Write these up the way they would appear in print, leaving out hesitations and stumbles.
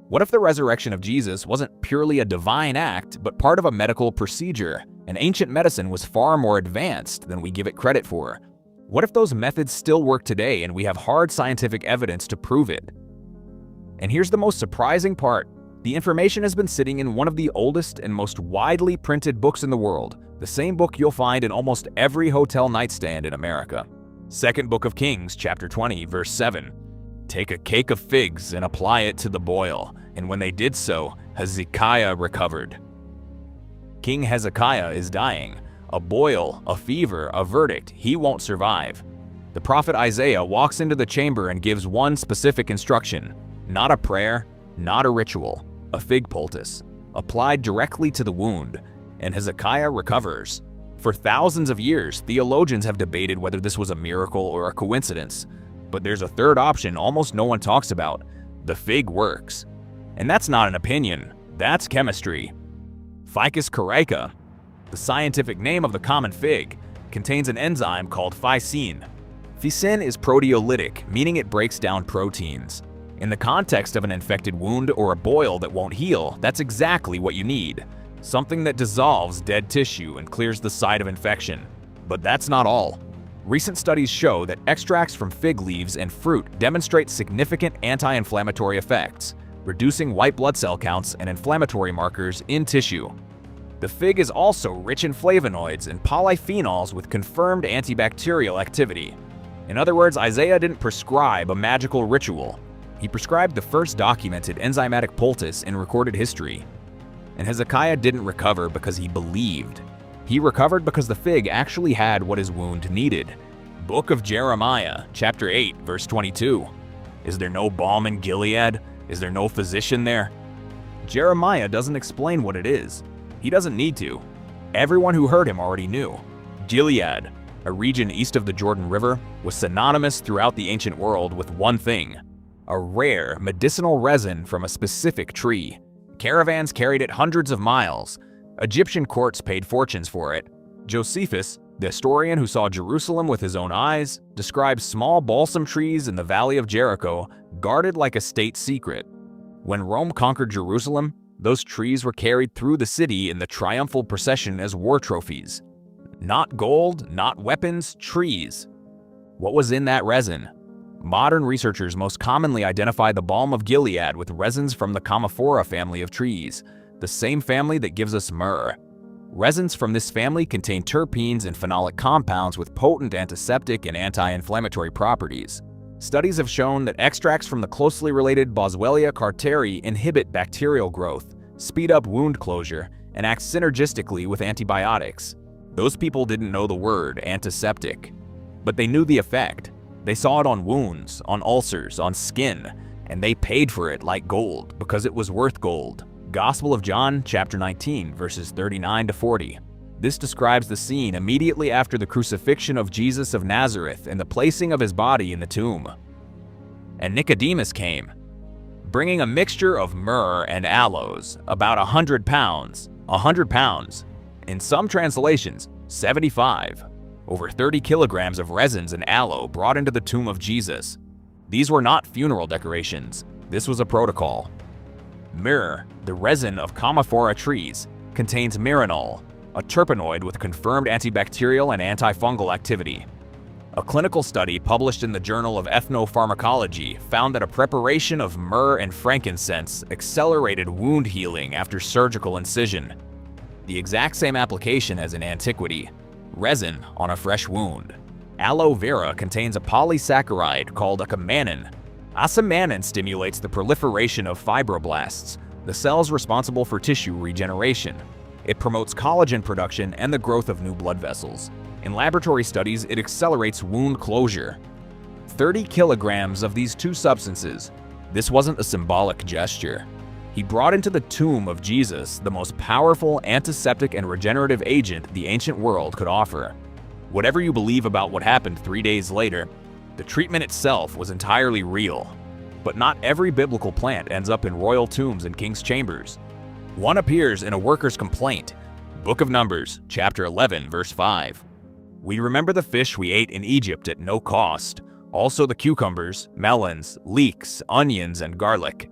What if the resurrection of Jesus wasn't purely a divine act, but part of a medical procedure, and ancient medicine was far more advanced than we give it credit for? What if those methods still work today and we have hard scientific evidence to prove it? And here's the most surprising part. The information has been sitting in one of the oldest and most widely printed books in the world, the same book you'll find in almost every hotel nightstand in America. Second Book of Kings, chapter 20, verse 7. Take a cake of figs and apply it to the boil, and when they did so, Hezekiah recovered. King Hezekiah is dying. A boil, a fever, a verdict, he won't survive. The prophet Isaiah walks into the chamber and gives one specific instruction. Not a prayer, not a ritual, a fig poultice, applied directly to the wound, and Hezekiah recovers. For thousands of years, theologians have debated whether this was a miracle or a coincidence. But there's a third option almost no one talks about. The fig works. And that's not an opinion, that's chemistry. Ficus coraca, the scientific name of the common fig, contains an enzyme called ficin. Ficin is proteolytic, meaning it breaks down proteins. In the context of an infected wound or a boil that won't heal, that's exactly what you need. Something that dissolves dead tissue and clears the site of infection. But that's not all. Recent studies show that extracts from fig leaves and fruit demonstrate significant anti-inflammatory effects, reducing white blood cell counts and inflammatory markers in tissue. The fig is also rich in flavonoids and polyphenols with confirmed antibacterial activity. In other words, Isaiah didn't prescribe a magical ritual. He prescribed the first documented enzymatic poultice in recorded history. And Hezekiah didn't recover because he believed. He recovered because the fig actually had what his wound needed. Book of Jeremiah, chapter 8, verse 22. Is there no balm in Gilead? Is there no physician there? Jeremiah doesn't explain what it is. He doesn't need to. Everyone who heard him already knew. Gilead, a region east of the Jordan River, was synonymous throughout the ancient world with one thing: a rare medicinal resin from a specific tree. Caravans carried it hundreds of miles. Egyptian courts paid fortunes for it. Josephus, the historian who saw Jerusalem with his own eyes, describes small balsam trees in the Valley of Jericho guarded like a state secret. When Rome conquered Jerusalem, those trees were carried through the city in the triumphal procession as war trophies. Not gold, not weapons, trees. What was in that resin? Modern researchers most commonly identify the Balm of Gilead with resins from the Commiphora family of trees, the same family that gives us myrrh. Resins from this family contain terpenes and phenolic compounds with potent antiseptic and anti-inflammatory properties. Studies have shown that extracts from the closely related Boswellia carteri inhibit bacterial growth, speed up wound closure, and act synergistically with antibiotics. Those people didn't know the word antiseptic, but they knew the effect. They saw it on wounds, on ulcers, on skin, and they paid for it like gold because it was worth gold. Gospel of John, chapter 19, verses 39 to 40. This describes the scene immediately after the crucifixion of Jesus of Nazareth and the placing of his body in the tomb. And Nicodemus came, bringing a mixture of myrrh and aloes, about 100 pounds. 100 pounds. In some translations, 75. Over 30 kilograms of resins and aloe brought into the tomb of Jesus. These were not funeral decorations. This was a protocol. Myrrh, the resin of Commiphora trees, contains myrrhinol, a terpenoid with confirmed antibacterial and antifungal activity. A clinical study published in the Journal of Ethnopharmacology found that a preparation of myrrh and frankincense accelerated wound healing after surgical incision. The exact same application as in antiquity: resin on a fresh wound. Aloe vera contains a polysaccharide called acamanin. Acamanin stimulates the proliferation of fibroblasts, the cells responsible for tissue regeneration. It promotes collagen production and the growth of new blood vessels. In laboratory studies, it accelerates wound closure. 30 kilograms of these two substances. This wasn't a symbolic gesture. He brought into the tomb of Jesus the most powerful antiseptic and regenerative agent the ancient world could offer. Whatever you believe about what happened 3 days later, the treatment itself was entirely real. But not every biblical plant ends up in royal tombs and king's chambers. One appears in a worker's complaint. Book of Numbers, chapter 11, verse 5. We remember the fish we ate in Egypt at no cost, also the cucumbers, melons, leeks, onions, and garlic.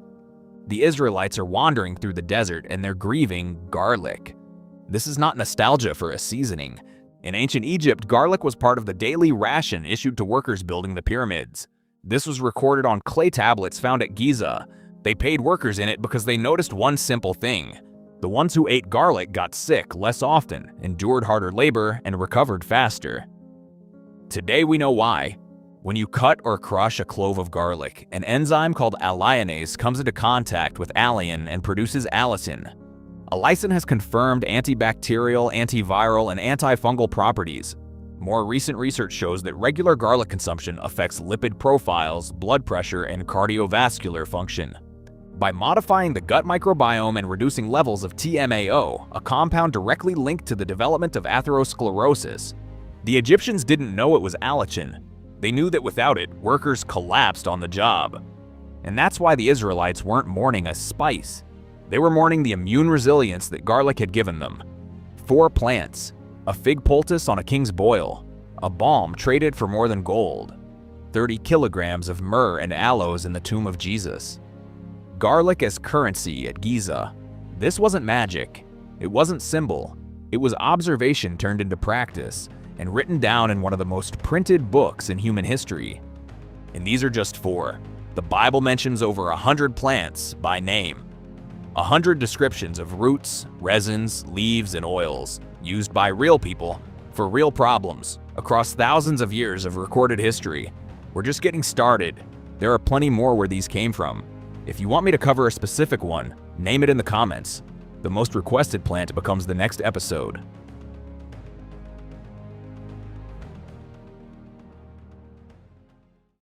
The Israelites are wandering through the desert and they're grieving garlic. This is not nostalgia for a seasoning. In ancient Egypt, garlic was part of the daily ration issued to workers building the pyramids. This was recorded on clay tablets found at Giza. They paid workers in it because they noticed one simple thing. The ones who ate garlic got sick less often, endured harder labor, and recovered faster. Today we know why. When you cut or crush a clove of garlic, an enzyme called alliinase comes into contact with alliin and produces allicin. Allicin has confirmed antibacterial, antiviral, and antifungal properties. More recent research shows that regular garlic consumption affects lipid profiles, blood pressure, and cardiovascular function. By modifying the gut microbiome and reducing levels of TMAO, a compound directly linked to the development of atherosclerosis. The Egyptians didn't know it was allicin. They knew that without it, workers collapsed on the job. And that's why the Israelites weren't mourning a spice. They were mourning the immune resilience that garlic had given them. 4 plants, a fig poultice on a king's boil, a balm traded for more than gold, 30 kilograms of myrrh and aloes in the tomb of Jesus. Garlic as currency at Giza. This wasn't magic. It wasn't symbol. It was observation turned into practice and written down in one of the most printed books in human history. And these are just 4. The Bible mentions over 100 plants by name. 100 descriptions of roots, resins, leaves, and oils used by real people for real problems across thousands of years of recorded history. We're just getting started. There are plenty more where these came from. If you want me to cover a specific one, name it in the comments. The most requested plant becomes the next episode.